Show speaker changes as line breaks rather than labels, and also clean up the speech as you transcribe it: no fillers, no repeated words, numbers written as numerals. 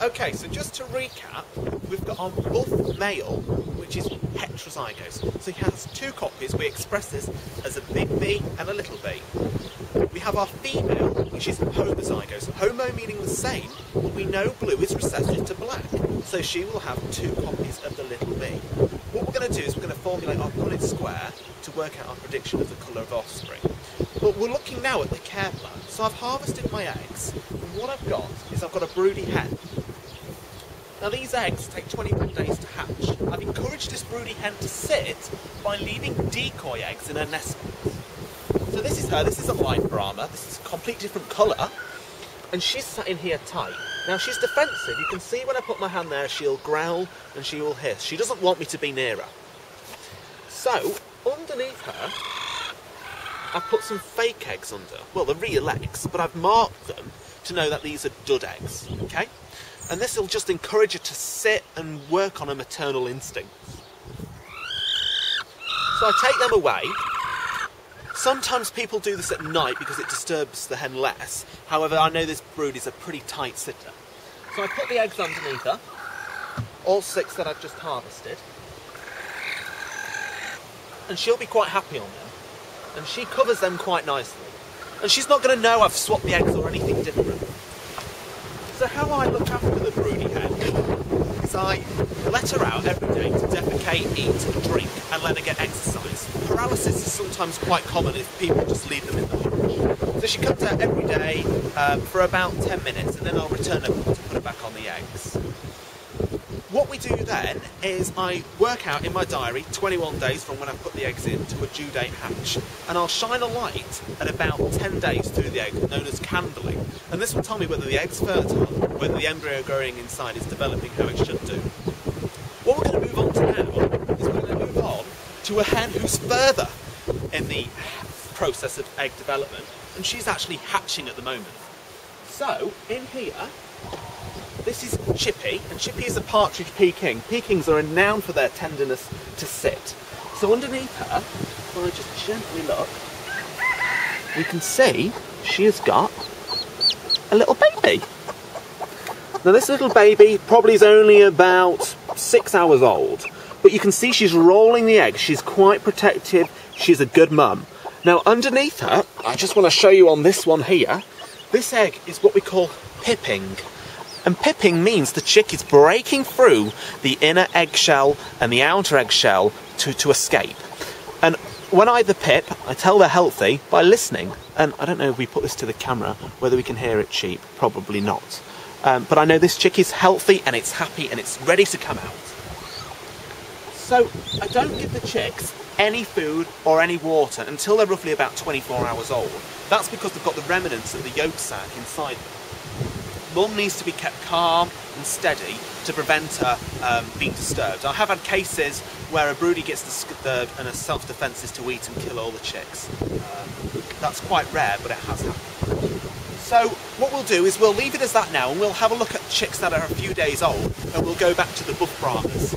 Okay, so just to recap, we've got our buff male, which is heterozygous. So he has two copies. We express this as a big B and a little b. We have our female, which is homozygous. Homo meaning the same, but we know blue is recessive to black. So she will have two copies of the little b. What we're going to do is we're going to formulate our Punnett square to work out our prediction of the colour of offspring. But we're looking now at the care plan. So I've harvested my eggs, and what I've got is I've got a broody hen. Now these eggs take 21 days to hatch. I've encouraged this broody hen to sit by leaving decoy eggs in her nest box. So this is her, this is a light Brahma, this is a completely different colour, and she's sat in here tight. Now she's defensive, you can see when I put my hand there she'll growl and she will hiss. She doesn't want me to be near her. So, underneath her, I've put some fake eggs under. Well, they're real eggs, but I've marked them to know that these are dud eggs, okay? And this will just encourage her to sit and work on her maternal instincts. So I take them away. Sometimes people do this at night because it disturbs the hen less. However, I know this brood is a pretty tight sitter. So I put the eggs underneath her, all 6 that I've just harvested. And she'll be quite happy on them. And she covers them quite nicely. And she's not going to know I've swapped the eggs or anything different. So how I look after the broody hen is I let her out every day to defecate, eat, drink, and let her get exercise. Paralysis is sometimes quite common if people just leave them in the hutch. So she comes out every day for about 10 minutes, and then I'll return her to put her back on the eggs. What we do then is I work out in my diary 21 days from when I put the eggs in to a due date hatch, and I'll shine a light at about 10 days through the egg, known as candling, and this will tell me whether the egg's fertile, whether the embryo growing inside is developing how it should do. What we're going to move on to now is we're going to move on to a hen who's further in the process of egg development, and she's actually hatching at the moment. So, in here, this is Chippy, and Chippy is a partridge Peking. Pekings are renowned for their tenderness to sit. So underneath her, if I just gently look, we can see she has got a little baby. Now this little baby probably is only about 6 hours old, but you can see she's rolling the egg. She's quite protective. She's a good mum. Now underneath her, I just want to show you on this one here, this egg is what we call pipping. And pipping means the chick is breaking through the inner eggshell and the outer eggshell to escape. And when I pip, I tell they're healthy by listening. And I don't know if we put this to the camera, whether we can hear it cheep. Probably not. But I know this chick is healthy and it's happy and it's ready to come out. So I don't give the chicks any food or any water until they're roughly about 24 hours old. That's because they've got the remnants of the yolk sac inside them. Mum needs to be kept calm and steady to prevent her being disturbed. I have had cases where a broody gets disturbed and a self-defence is to eat and kill all the chicks. That's quite rare, but it has happened. So what we'll do is we'll leave it as that now, and we'll have a look at chicks that are a few days old, and we'll go back to the buff Brahmas.